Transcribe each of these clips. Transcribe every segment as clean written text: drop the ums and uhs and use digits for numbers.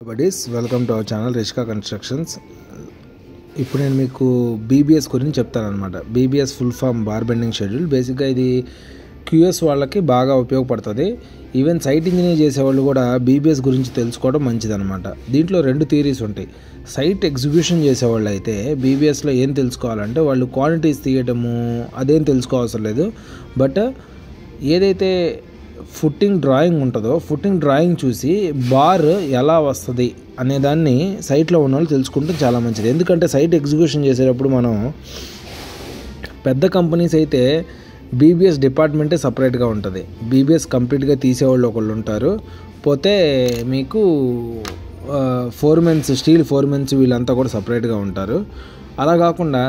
Buddies welcome to our channel Rishka constructions. ఇప్పుడు నేను మీకు బీబీఎస్ గురించి చెప్తానమాట. BBS full form bar bending schedule. బేసిక్గా ఇది క్యూఎస్ వాళ్ళకి బాగా ఉపయోగపడుతుంది. ఈవెన్ సైట్ ఇంజనీర్ చేసేవాళ్ళు కూడా బీబీఎస్ గురించి తెలుసుకోవడం మంచిదన్నమాట. దీంట్లో రెండు థియరీస్ ఉంటాయి. సైట్ ఎగ్జిక్యూషన్ చేసేవాళ్ళు అయితే బీబీఎస్లో ఏం తెలుసుకోవాలంటే వాళ్ళు క్వాంటిటీస్ తీయటము అదేం తెలుసుకోవసరం లేదు. బట్ ఏదైతే ఫుట్టింగ్ డ్రాయింగ్ ఉంటుందో ఫుట్టింగ్ డ్రాయింగ్ చూసి బార్ ఎలా వస్తుంది అనేదాన్ని సైట్లో ఉన్న వాళ్ళు తెలుసుకుంటే చాలా మంచిది. ఎందుకంటే సైట్ ఎగ్జిక్యూషన్ చేసేటప్పుడు మనం పెద్ద కంపెనీస్ అయితే బీబీఎస్ డిపార్ట్మెంటే సపరేట్గా ఉంటుంది. బీబీఎస్ కంప్లీట్గా తీసేవాళ్ళు ఒకళ్ళు ఉంటారు. పోతే మీకు ఫోర్మెన్స్, స్టీల్ ఫోర్మెన్స్ వీళ్ళంతా కూడా సపరేట్గా ఉంటారు. అలా కాకుండా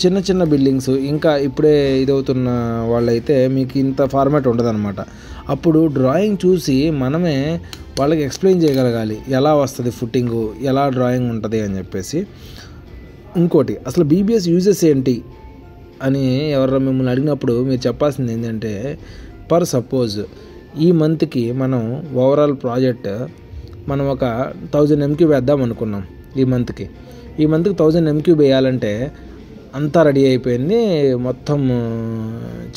చిన్న చిన్న బిల్డింగ్స్ ఇంకా ఇప్పుడే ఇదవుతున్న వాళ్ళైతే మీకు ఇంత ఫార్మాట్ ఉండదన్నమాట. అప్పుడు డ్రాయింగ్ చూసి మనమే వాళ్ళకి ఎక్స్ప్లెయిన్ చేయగలగాలి ఎలా వస్తుంది ఫుట్టింగు, ఎలా డ్రాయింగ్ ఉంటుంది అని చెప్పేసి. ఇంకోటి అసలు బీబీఎస్ యూజెస్ ఏంటి అని ఎవరైనా మిమ్మల్ని అడిగినప్పుడు మీరు చెప్పాల్సింది ఏంటంటే, పర్ సపోజ్ ఈ మంత్కి మనం ఓవరాల్ ప్రాజెక్ట్ మనం ఒక 1000 MQ వేద్దాం అనుకున్నాం. ఈ మంత్కి 1000 MQ వేయాలంటే అంతా రెడీ అయిపోయింది, మొత్తం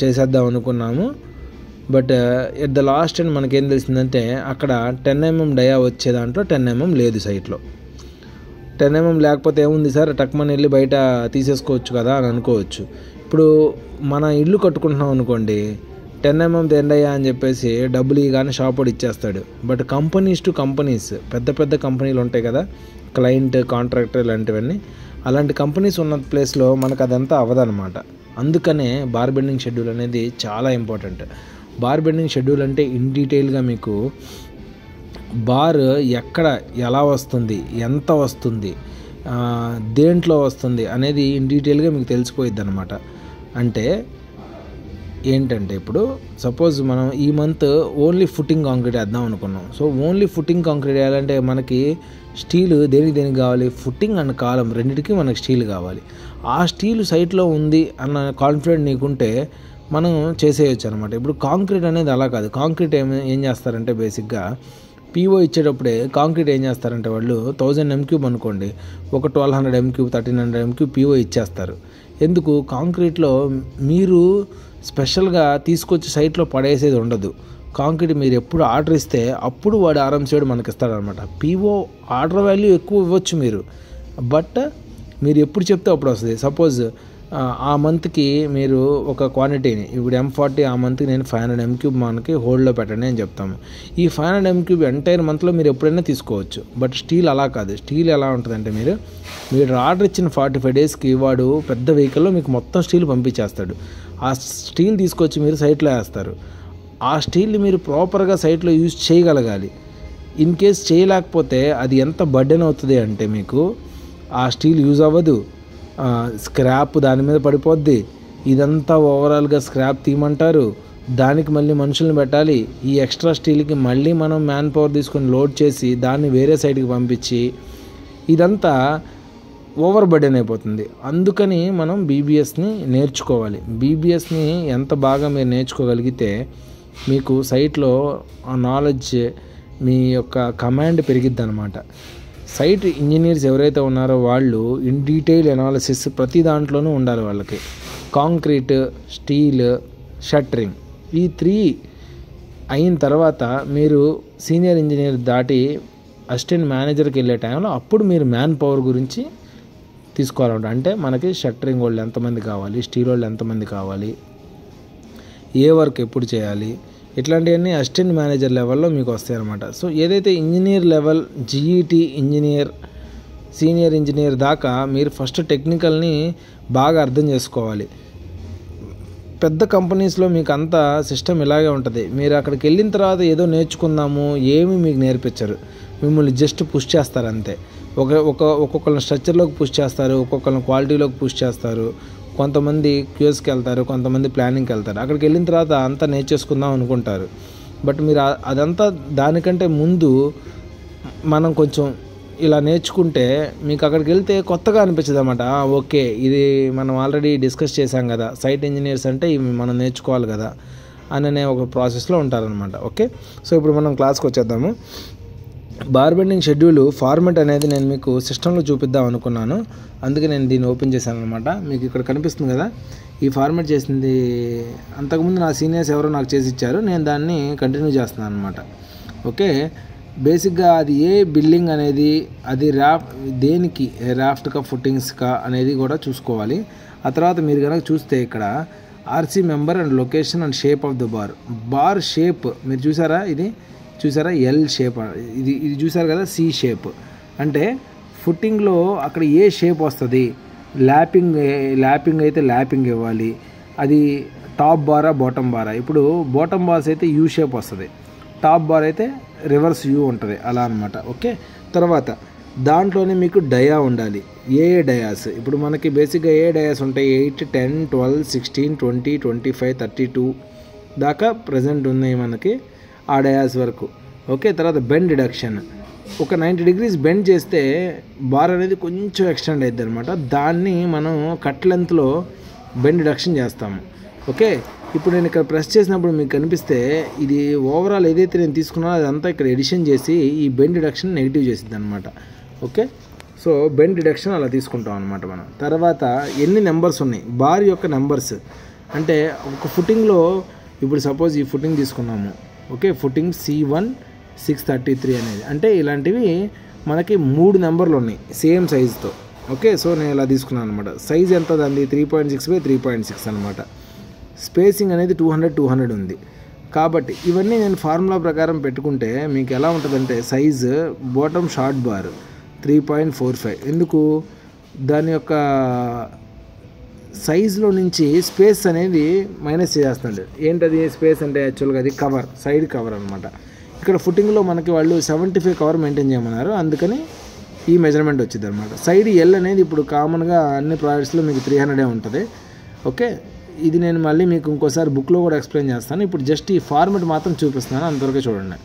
చేసేద్దాం అనుకున్నాము. But at the last and మనకేం తెలిసిందంటే అక్కడ 10 mm డయా వచ్చే దాంట్లో 10 mm లేదు సైట్లో. 10 mm లేకపోతే ఏముంది సార్, టక్మని వెళ్ళి బయట తీసేసుకోవచ్చు కదా అని అనుకోవచ్చు. ఇప్పుడు మన ఇల్లు కట్టుకుంటున్నాం అనుకోండి, 10 mm తేండయ్యా అని చెప్పేసి డబ్బులు కానీ షాప్ వాడు ఇచ్చేస్తాడు. బట్ కంపెనీస్ టు కంపెనీస్, పెద్ద పెద్ద కంపెనీలు ఉంటాయి కదా, క్లయింట్, కాంట్రాక్టర్ ఇలాంటివన్నీ, అలాంటి కంపెనీస్ ఉన్న ప్లేస్లో మనకు అదంతా అవ్వదన్నమాట. అందుకనే బార్ బెండింగ్ షెడ్యూల్ అనేది చాలా ఇంపార్టెంట్. బార్ బెండింగ్ షెడ్యూల్ అంటే ఇన్ డీటెయిల్గా మీకు బార్ ఎక్కడ ఎలా వస్తుంది, ఎంత వస్తుంది, దేంట్లో వస్తుంది అనేది ఇన్ డీటెయిల్గా మీకు తెలిసిపోయిద్ది అనమాట. అంటే ఏంటంటే ఇప్పుడు సపోజ్ మనం ఈ మంత్ ఓన్లీ ఫుట్టింగ్ కాంక్రీట్ వేద్దాం అనుకున్నాం. సో ఓన్లీ ఫుట్టింగ్ కాంక్రీట్ వేయాలంటే మనకి స్టీల్ దేనికి కావాలి, ఫుట్టింగ్ అండ్ కాలం రెండింటికి మనకి స్టీల్ కావాలి. ఆ స్టీల్ సైట్లో ఉంది అన్న కాన్ఫిడెంట్ నీకుంటే మనం చేసేయచ్చు అనమాట. ఇప్పుడు కాంక్రీట్ అనేది అలా కాదు. కాంక్రీట్ ఏం చేస్తారంటే బేసిక్గా పీఓ ఇచ్చేటప్పుడే కాంక్రీట్ ఏం చేస్తారంటే వాళ్ళు 1000 MQ అనుకోండి, ఒక 1200 MQ 1300 MQ పీఓ ఇచ్చేస్తారు. ఎందుకు? కాంక్రీట్లో మీరు స్పెషల్గా తీసుకొచ్చి సైట్లో పడేసేది ఉండదు. కాంక్రీట్ మీరు ఎప్పుడు ఆర్డర్ ఇస్తే అప్పుడు వాడు ఆర్ఎంసీ మనకి ఇస్తాడనమాట. పీఓ ఆర్డర్ వాల్యూ ఎక్కువ ఇవ్వచ్చు మీరు, బట్ మీరు ఎప్పుడు చెప్తే అప్పుడు వస్తుంది. సపోజ్ ఆ మంత్కి మీరు ఒక క్వాంటిటీని, ఇప్పుడు M40 ఆ మంత్కి నేను 500 MQ మనకి హోల్డ్లో పెట్టండి అని చెప్తాము. ఈ 500 MQ ఎంటైర్ మంత్లో మీరు ఎప్పుడైనా తీసుకోవచ్చు. బట్ స్టీల్ అలా కాదు. స్టీల్ ఎలా ఉంటుందంటే మీరు ఆర్డర్ ఇచ్చిన 45 డేస్కి వాడు పెద్ద వెహికల్లో మీకు మొత్తం స్టీల్ పంపించేస్తాడు. ఆ స్టీల్ తీసుకొచ్చి మీరు సైట్లో వేస్తారు. ఆ స్టీల్ని మీరు ప్రాపర్గా సైట్లో యూజ్ చేయగలగాలి. ఇన్ కేస్ చేయలేకపోతే అది ఎంత బర్డెన్ అవుతుంది అంటే మీకు ఆ స్టీల్ యూజ్ అవ్వదు, స్క్రాప్ దాని మీద పడిపోద్ది. ఇదంతా ఓవరాల్గా స్క్రాప్ తీయమంటారు, దానికి మళ్ళీ మనుషుల్ని పెట్టాలి. ఈ ఎక్స్ట్రా స్టీల్కి మళ్ళీ మనం మ్యాన్ పవర్ తీసుకొని లోడ్ చేసి దాన్ని వేరే సైడ్కి పంపించి ఇదంతా ఓవర్ బర్డెన్ అయిపోతుంది. అందుకని మనం బీబీఎస్ని నేర్చుకోవాలి. బీబీఎస్ని ఎంత బాగా మీరు నేర్చుకోగలిగితే మీకు సైట్లో ఆ నాలెడ్జ్, మీ యొక్క కమాండ్ పెరిగిద్ది అనమాట. సైట్ ఇంజనీర్స్ ఎవరైతే ఉన్నారో వాళ్ళు ఇన్ డీటెయిల్ అనాలిసిస్ ప్రతి దాంట్లోనూ ఉండాలి వాళ్ళకి. కాంక్రీట్, స్టీల్, షట్టరింగ్, ఈ 3 అయిన తర్వాత మీరు సీనియర్ ఇంజనీర్ దాటి అసిస్టెంట్ మేనేజర్కి వెళ్ళే టైంలో అప్పుడు మీరు మ్యాన్ పవర్ గురించి తీసుకోవాలంట. అంటే మనకి షట్టరింగ్ వాళ్ళు ఎంతమంది కావాలి, స్టీల్ వాళ్ళు ఎంతమంది కావాలి, ఏ వర్క్ ఎప్పుడు చేయాలి, ఇట్లాంటివన్నీ అసిస్టెంట్ మేనేజర్ లెవెల్లో మీకు వస్తాయి అన్నమాట. సో ఏదైతే engineer level, GET engineer, senior engineer దాకా మీరు ఫస్ట్ టెక్నికల్ని బాగా అర్థం చేసుకోవాలి. పెద్ద కంపెనీస్లో మీకు అంతా సిస్టమ్ ఇలాగే ఉంటుంది. మీరు అక్కడికి వెళ్ళిన తర్వాత ఏదో నేర్చుకుందాము ఏమీ మీకు నేర్పించరు, మిమ్మల్ని జస్ట్ పుష్ చేస్తారు అంతే. ఒక్కొక్కరిని స్ట్రక్చర్లోకి పుష్ చేస్తారు, ఒక్కొక్కరిని క్వాలిటీలోకి పుష్ చేస్తారు, కొంతమంది క్యూఎస్కి వెళ్తారు, కొంతమంది ప్లానింగ్కి వెళ్తారు. అక్కడికి వెళ్ళిన తర్వాత అంతా నేర్చేసుకుందాం అనుకుంటారు. బట్ మీరు అదంతా దానికంటే ముందు మనం కొంచెం ఇలా నేర్చుకుంటే మీకు అక్కడికి వెళ్తే కొత్తగా అనిపించదు అన్నమాట. ఓకే, ఇది మనం ఆల్రెడీ డిస్కస్ చేసాం కదా, సైట్ ఇంజనీర్స్ అంటే ఇవి మనం నేర్చుకోవాలి కదా అనే ఒక ప్రాసెస్లో ఉంటారనమాట. ఓకే, సో ఇప్పుడు మనం క్లాస్కి వచ్చేద్దాము. బార్ బెండింగ్ షెడ్యూల్ ఫార్మెట్ అనేది నేను మీకు సిస్టంలో చూపిద్దాం అనుకున్నాను, అందుకే నేను దీన్ని ఓపెన్ చేశాను అనమాట. మీకు ఇక్కడ కనిపిస్తుంది కదా, ఈ ఫార్మెట్ చేసింది అంతకుముందు నా సీనియర్స్ ఎవరో నాకు చేసి ఇచ్చారు, నేను దాన్ని కంటిన్యూ చేస్తున్నాను అనమాట. ఓకే, బేసిక్గా అది ఏ బిల్డింగ్ అనేది అది దేనికి రాఫ్ట్కా ఫుట్టింగ్స్కా అనేది కూడా చూసుకోవాలి. ఆ తర్వాత మీరు కనుక చూస్తే ఇక్కడ RC member and location and shape of the bar shape మీరు చూసారా, ఇది చూసారా ఎల్ షేప్, ఇది చూసారు కదా సి షేప్, అంటే ఫుట్టింగ్లో అక్కడ ఏ షేప్ వస్తుంది, ల్యాపింగ్ అయితే ల్యాపింగ్ ఇవ్వాలి, అది టాప్ బారా బాటమ్ బారా. ఇప్పుడు బాటమ్ బార్స్ అయితే యూ షేప్ వస్తుంది, టాప్ బార్ అయితే రివర్స్ యూ ఉంటుంది, అలా అనమాట. ఓకే, తర్వాత దాంట్లోనే మీకు డయా ఉండాలి, ఏ డయాస్. ఇప్పుడు మనకి బేసిక్గా ఏ డయాస్ ఉంటాయి, 8, 10, 12, 16, 20, 25, 32 దాకా ప్రజెంట్ ఉన్నాయి మనకి ఆ డయాస్ వరకు. ఓకే, తర్వాత బెండ్ డిడక్షన్, ఒక 90 degrees బెండ్ చేస్తే బార్ అనేది కొంచెం ఎక్స్టెండ్ అవుతుంది అనమాట, దాన్ని మనం కట్ లెంత్లో బెండ్ డిడక్షన్ చేస్తాము. ఓకే, ఇప్పుడు నేను ఇక్కడ ప్రెస్ చేసినప్పుడు మీకు కనిపిస్తే ఇది ఓవరాల్ ఏదైతే నేను తీసుకున్నానో అదంతా ఇక్కడ ఎడిషన్ చేసి ఈ బెండ్ డిడక్షన్ నెగిటివ్ చేసిద్ది అనమాట. ఓకే, సో బెండ్ డిడక్షన్ అలా తీసుకుంటాం అనమాట మనం. తర్వాత ఎన్ని నెంబర్స్ ఉన్నాయి, బార్ యొక్క నెంబర్స్, అంటే ఒక ఫుటింగ్లో ఇప్పుడు సపోజ్ ఈ ఫుటింగ్ తీసుకున్నాము. ఓకే, ఫుటింగ్ C1 633 అనేది, అంటే ఇలాంటివి మనకి 3 నెంబర్లు ఉన్నాయి సేమ్ సైజుతో. ఓకే, సో నేను ఇలా తీసుకున్నాను అనమాట. సైజ్ ఎంత దాన్ని 3.6x3.6 అనమాట. స్పేసింగ్ అనేది 200 ఉంది. కాబట్టి ఇవన్నీ నేను ఫార్ములా ప్రకారం పెట్టుకుంటే మీకు ఎలా ఉంటుందంటే సైజు బాటమ్ షార్ట్ బార్ 3.45, ఎందుకు దాని యొక్క సైజులో నుంచి స్పేస్ అనేది మైనస్ చేస్తున్నాడు. ఏంటది స్పేస్ అంటే యాక్చువల్గా అది కవర్, సైడ్ కవర్ అనమాట. ఇక్కడ ఫుటింగ్లో మనకి వాళ్ళు 75 కవర్ మెయింటైన్ చేయమన్నారు, అందుకని ఈ మెజర్మెంట్ వచ్చింది అనమాట. సైడ్ ఎల్ అనేది ఇప్పుడు కామన్గా అన్ని ప్రాడక్ట్స్లో మీకు 300 ఉంటుంది. ఓకే, ఇది నేను మళ్ళీ మీకు ఇంకోసారి బుక్లో కూడా ఎక్స్ప్లెయిన్ చేస్తాను. ఇప్పుడు జస్ట్ ఈ ఫార్మెట్ మాత్రం చూపిస్తున్నాను, అంతవరకు చూడండి.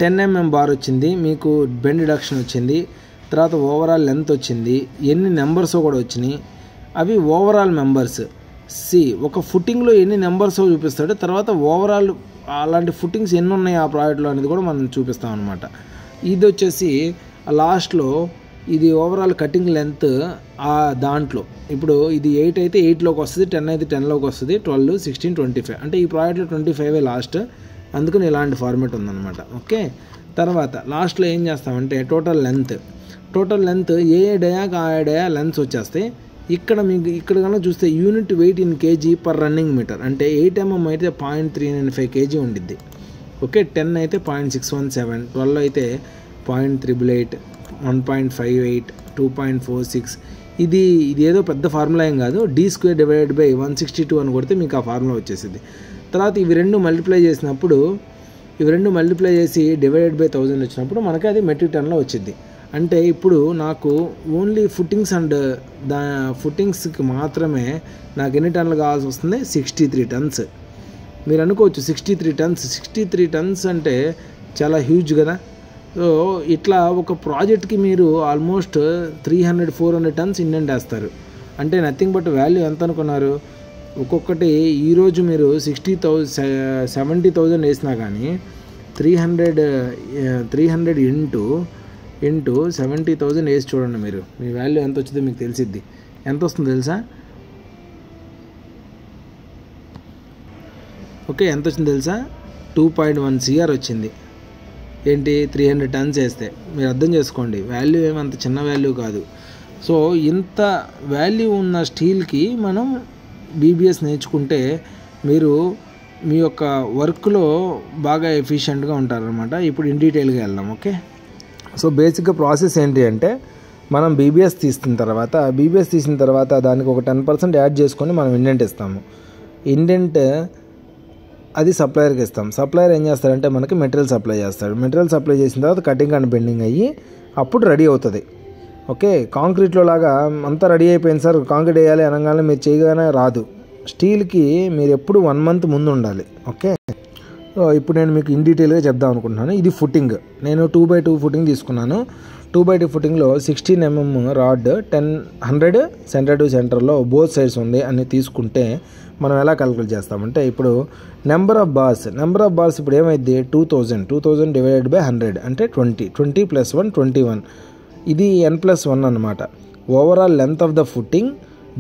10 mm బార్ వచ్చింది మీకు, బెండ్ డిడక్షన్ వచ్చింది, తర్వాత ఓవరాల్ లెంత్ వచ్చింది, ఎన్ని నెంబర్స్ కూడా వచ్చినాయి, అవి ఓవరాల్ మెంబర్స్. ఒక ఫుటింగ్లో ఎన్ని నెంబర్స్ చూపిస్తాడు, తర్వాత ఓవరాల్ అలాంటి ఫుటింగ్స్ ఎన్ని ఉన్నాయి ఆ ప్రాజెక్ట్లో అనేది కూడా మనం చూపిస్తాం అనమాట. ఇది వచ్చేసి లాస్ట్లో ఇది ఓవరాల్ కటింగ్ లెంత్ దాంట్లో. ఇప్పుడు ఇది 8 అయితే 8లోకి వస్తుంది, 10 అయితే 10లోకి వస్తుంది, 12, 16, 25, అంటే ఈ ప్రాజెక్ట్లో 25 లాస్ట్, అందుకని ఇలాంటి ఫార్మేట్ ఉందన్నమాట. ఓకే, తర్వాత లాస్ట్లో ఏం చేస్తామంటే టోటల్ లెంత్ ఏ డయాకి ఆ డయా లెంత్స్ వచ్చేస్తాయి. ఇక్కడ మీకు ఇక్కడ కనుక చూస్తే unit weight in kg per running metre, అంటే 8 mm అయితే 0.395 kg ఉండిద్ది. ఓకే, 10 అయితే 0.617, 12 అయితే 0.888, 1.58, 2.46. ఇది ఏదో పెద్ద ఫార్ములా ఏం కాదు, d²/162 అని కొడితే మీకు ఆ ఫార్ములా వచ్చేసింది. తర్వాత ఇవి రెండు మల్టిప్లై చేసి /1000 వచ్చినప్పుడు మనకి అది మెట్రిక్ టన్లో వచ్చింది. అంటే ఇప్పుడు నాకు ఓన్లీ ఫుటింగ్స్ అండ్ ఫుటింగ్స్కి మాత్రమే నాకు ఎన్ని టన్నులు కావాల్సి వస్తుంది, 63 tons. మీరు అనుకోవచ్చు 63 tons అంటే చాలా హ్యూజ్ కదా. సో ఇట్లా ఒక ప్రాజెక్ట్కి మీరు ఆల్మోస్ట్ 300-400 tons ఇండెంట్ వేస్తారు, అంటే నథింగ్ బట్ వాల్యూ ఎంత అనుకున్నారు. ఒక్కొక్కటి ఈరోజు మీరు 70,000 వేసినా కానీ 300 ఇంటూ 70,000 వేసి చూడండి మీరు, మీ వాల్యూ ఎంత వచ్చిందో మీకు తెలిసిద్ది. ఎంత వస్తుందో తెలుసా? ఓకే, ఎంత వచ్చిందో తెలుసా? 2.1 CR వచ్చింది. ఏంటి, 300 tons వేస్తే. మీరు అర్థం చేసుకోండి, వాల్యూ ఏమంత చిన్న వాల్యూ కాదు. సో ఇంత వాల్యూ ఉన్న స్టీల్కి మనం BBS నేర్చుకుంటే మీరు మీ యొక్క వర్క్లో బాగా ఎఫిషియెంట్గా ఉంటారనమాట. ఇప్పుడు ఇన్ డీటెయిల్గా వెళ్దాం. ఓకే, సో బేసిక్గా ప్రాసెస్ ఏంటి అంటే మనం BBS తీసిన తర్వాత దానికి ఒక 10% యాడ్ చేసుకొని మనం ఇండెంట్ ఇస్తాము. ఇండెంట్ అది సప్లయర్కి ఇస్తాం. సప్లయర్ ఏం చేస్తాడంటే మనకి మెటీరియల్ సప్లై చేస్తాడు. మెటీరియల్ సప్లై చేసిన తర్వాత కటింగ్ అండ్ బెండింగ్ అయ్యి అప్పుడు రెడీ అవుతుంది. ఓకే, కాంక్రీట్లో లాగా అంతా రెడీ అయిపోయింది సార్, కాంక్రీట్ వేయాలి అనగానే మీరు చేయగానే రాదు. స్టీల్కి మీరు ఎప్పుడు 1 month ముందు ఉండాలి. ఓకే, ఇప్పుడు నేను మీకు ఇన్ డీటెయిల్గా చెప్దాం అనుకుంటున్నాను. ఇది ఫుటింగ్, నేను 2x2 ఫుటింగ్ తీసుకున్నాను. 2x2 ఫుటింగ్లో 16 mm rod 100 centre to సెంటర్లో బోత్ సైడ్స్ ఉంది అని తీసుకుంటే మనం ఎలా క్యాలిక్యులేట్ చేస్తామంటే, ఇప్పుడు నెంబర్ ఆఫ్ బార్స్ ఇప్పుడు ఏమైంది 2000 డివైడెడ్ బై 100 అంటే 20 + 1 21, ఇది n+1 అనమాట. Overall length of the footing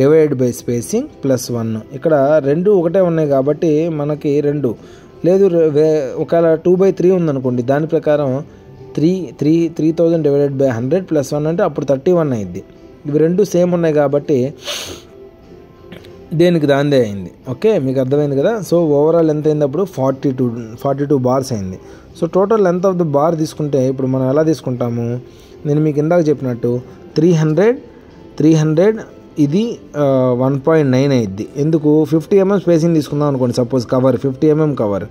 divided by spacing +1. ఇక్కడ రెండు ఒకటే ఉన్నాయి కాబట్టి మనకి 2 లేదు. ఒకవేళ 2/3 ఉందనుకోండి, దాని ప్రకారం 3000 డివైడెడ్ బై 100 + 1 అంటే అప్పుడు 31 అయింది. ఇవి రెండు సేమ్ ఉన్నాయి కాబట్టి దేనికి దాందే అయింది. ఓకే, మీకు అర్థమైంది కదా. సో ఓవరాల్ ఎంత అయింది అప్పుడు 42 బార్స్ అయింది. So total length of the bar తీసుకుంటే ఇప్పుడు మనం ఎలా తీసుకుంటాము, నేను మీకు ఇందాక చెప్పినట్టు 300 ఇది 1.9 అయింది. ఎందుకు 50 mm స్పేసింగ్ తీసుకుందాం అనుకోండి. సపోజ్ కవర్ 50 mm కవర్,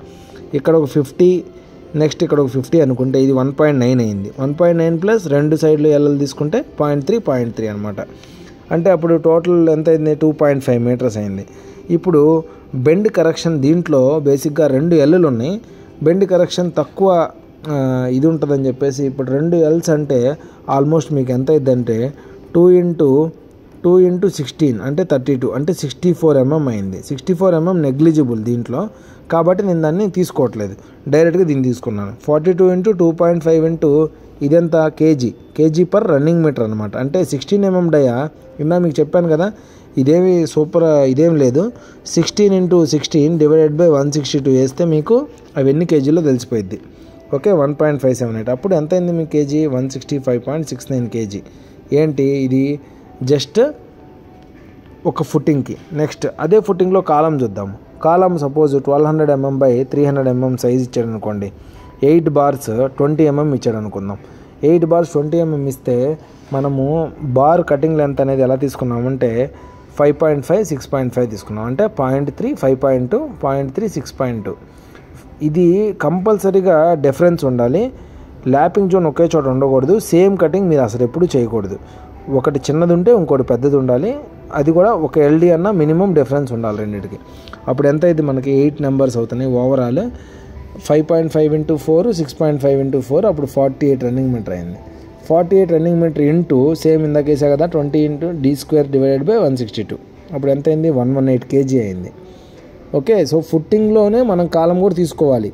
ఇక్కడ ఒక 50, నెక్స్ట్ ఇక్కడ ఒక 50 అనుకుంటే ఇది 1.9 అయింది. 1.9 ప్లస్ రెండు సైడ్లు ఎల్ఎల్ తీసుకుంటే 0.3 అనమాట. అంటే అప్పుడు టోటల్ ఎంత అయింది 2.5 మీటర్స్ అయింది. ఇప్పుడు బెండ్ కరెక్షన్ దీంట్లో బేసిక్గా 2 ఎల్లులు ఉన్నాయి. బెండ్ కరెక్షన్ తక్కువ ఇది ఉంటుందని చెప్పేసి ఇప్పుడు 2 ఎల్స్ అంటే ఆల్మోస్ట్ మీకు ఎంత అయిందంటే 2 × 16 అంటే 32 అంటే 64 mm అయింది. 64 mm నెగ్లిజిబుల్ దీంట్లో, కాబట్టి నేను దాన్ని తీసుకోవట్లేదు, డైరెక్ట్గా దీన్ని తీసుకున్నాను. 42 × 2.5 ఇదెంత కేజీ పర్ రన్నింగ్ మీటర్ అనమాట. అంటే 16 mm డయా ఇందా మీకు చెప్పాను కదా, ఇదేమి సూపర్ ఇదేం లేదు. 16 × 16 డివైడెడ్ బై 162 వేస్తే మీకు అవి ఎన్ని కేజీలో తెలిసిపోయింది. ఓకే, 1.578 అప్పుడు ఎంత అయింది మీ కేజీ 165.69 kg. ఏంటి ఇది జస్ట్ ఒక ఫుటింగ్కి. నెక్స్ట్ అదే ఫుటింగ్లో కాలం చూద్దాము. Column suppose 1200 mm by 300 mm size ఇచ్చాడు అనుకోండి. 8 బార్స్ 20 mm ఇచ్చాడు అనుకుందాం. 8 బార్స్ 20 mm ఇస్తే మనము బార్ కటింగ్ లెంత్ అనేది ఎలా తీసుకున్నామంటే 5.5 6.5 తీసుకున్నాం. అంటే 0.3 5.2 0.3 6.2. ఇది కంపల్సరీగా డిఫరెన్స్ ఉండాలి. ల్యాపింగ్ జోన్ ఒకే చోట ఉండకూడదు. సేమ్ కటింగ్ మీరు అసలు ఎప్పుడు చేయకూడదు. ఒకటి చిన్నది ఉంటే ఇంకోటి పెద్దది ఉండాలి. అది కూడా ఒక ఎల్డి అన్న మినిమం డిఫరెన్స్ ఉండాలి రెండింటికి. అప్పుడు ఎంత అయితే మనకి 8 నెంబర్స్ అవుతున్నాయి ఓవరాల్. 5.5 × 4 6.5 × 4 అప్పుడు 48 రన్నింగ్ మీటర్ అయింది. 48 రన్నింగ్ మీటర్ ఇంటూ సేమ్ ఇందాక వేసా కదా 20 × d² డివైడెడ్ బై 162 అప్పుడు ఎంత అయింది 118 kg అయింది. ఓకే, సో ఫుట్టింగ్లోనే మనం కాలం కూడా తీసుకోవాలి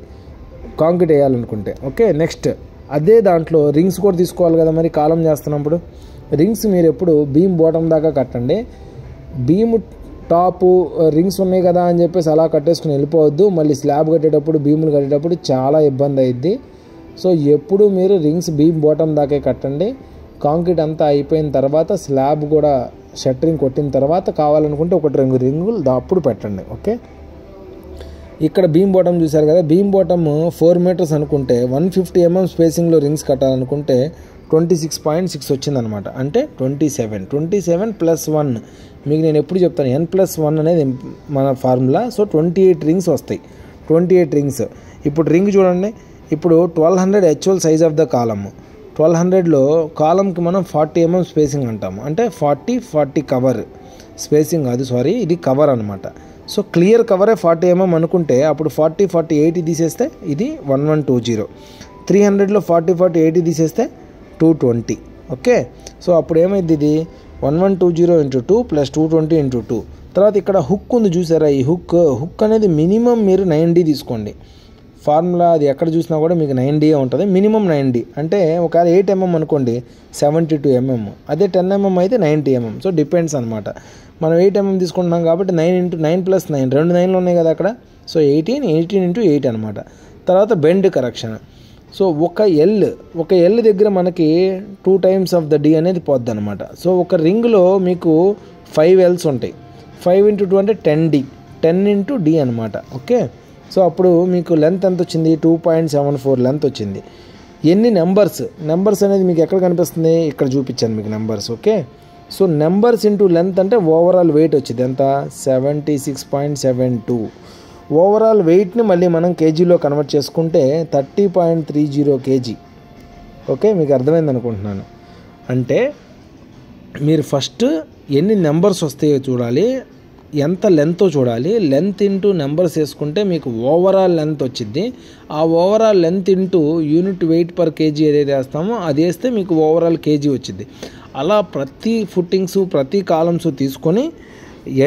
కాంక్రీట్ వేయాలనుకుంటే. ఓకే, నెక్స్ట్ అదే దాంట్లో రింగ్స్ కూడా తీసుకోవాలి కదా మరి కాలం చేస్తున్నప్పుడు. రింగ్స్ మీరు ఎప్పుడు బీమ్ బాటమ్ దాకా కట్టండి. బీమ్ టాపు రింగ్స్ ఉన్నాయి కదా అని చెప్పేసి అలా కట్టేసుకుని వెళ్ళిపోవద్దు. మళ్ళీ స్లాబ్ కట్టేటప్పుడు బీములు కట్టేటప్పుడు చాలా ఇబ్బంది అయ్యిద్ది. సో ఎప్పుడు మీరు రింగ్స్ బీమ్ బాటమ్ దాకే కట్టండి. కాంక్రీట్ అంతా అయిపోయిన తర్వాత స్లాబ్ కూడా షట్టరింగ్ కొట్టిన తర్వాత కావాలనుకుంటే ఒకటి 2 రింగులు అప్పుడు పెట్టండి. ఓకే, ఇక్కడ బీమ్ బాటమ్ చూశారు కదా, బీమ్ బాటమ్ 4 మీటర్స్ అనుకుంటే 150 mm స్పేసింగ్లో రింగ్స్ కట్టాలనుకుంటే 26.6 వచ్చిందనమాట. అంటే 27 + 1 మీకు నేను ఎప్పుడు చెప్తాను n+1 అనేది మన ఫార్ములా. సో 28 రింగ్స్ వస్తాయి. 28 రింగ్స్. ఇప్పుడు రింగ్ చూడండి, ఇప్పుడు 1200 actual size of the column. 1200లో కాలంకి మనం 40 mm స్పేసింగ్ అంటాము. అంటే 40 కవర్ స్పేసింగ్ కాదు, సారీ, ఇది కవర్ అనమాట. సో క్లియర్ కవరే 40 mm అనుకుంటే అప్పుడు 40 80 తీసేస్తే ఇది 1120. 300లో 40 80 తీసేస్తే 220. ఓకే, సో అప్పుడు ఏమైంది ఇది 1120 × 2 + 220 × 2. తర్వాత ఇక్కడ హుక్ ఉంది చూసారా, ఈ హుక్ అనేది మినిమం మీరు 9D తీసుకోండి. ఫార్ములా అది ఎక్కడ చూసినా కూడా మీకు 9D ఉంటుంది, మినిమం 9D. అంటే ఒకవేళ 8 mm అనుకోండి 72 mm, అదే 10 mm అయితే 90 mm. సో డిపెండ్స్ అనమాట. మనం 8 mm తీసుకుంటున్నాం కాబట్టి 9 × 9 + 9 2 9లు ఉన్నాయి కదా అక్కడ. సో 18 × 8 అనమాట. తర్వాత బెండ్ కరెక్షన్. సో ఒక ఎల్ దగ్గర మనకి 2 times ఆఫ్ ద D అనేది పోద్ది అనమాట. సో ఒక రింగ్లో మీకు 5 L's ఉంటాయి. 5 × 2 అంటే 10D, 10 × D అనమాట. ఓకే, సో అప్పుడు మీకు లెంత్ ఎంత వచ్చింది 2.74 లెంత్ వచ్చింది. ఎన్ని నెంబర్స్ అనేది మీకు ఎక్కడ కనిపిస్తుంది, ఇక్కడ చూపించాను మీకు numbers. Okay, so numbers into length అంటే ఓవరాల్ వెయిట్ వచ్చింది ఎంత 76.72. ఓవరాల్ వెయిట్ని మళ్ళీ మనం కేజీలో కన్వర్ట్ చేసుకుంటే 30.30 kg. ఓకే, మీకు అర్థమైంది అనుకుంటున్నాను. అంటే మీరు ఫస్ట్ ఎన్ని నెంబర్స్ వస్తాయో చూడాలి, ఎంత లెంత్ చూడాలి. లెంత్ ఇంటూ నెంబర్స్ వేసుకుంటే మీకు ఓవరాల్ లెంత్ వచ్చింది. ఆ overall length into unit weight per KG ఏదైతే వేస్తామో అది వేస్తే మీకు ఓవరాల్ కేజీ వచ్చింది. అలా ప్రతి ఫుట్టింగ్స్ ప్రతి కాలమ్స్ తీసుకొని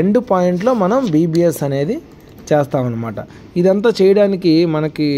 ఎండ్ పాయింట్లో మనం బీబీఎస్ అనేది చేస్తామన్నమాట. ఇదంతా చేయడానికి మనకి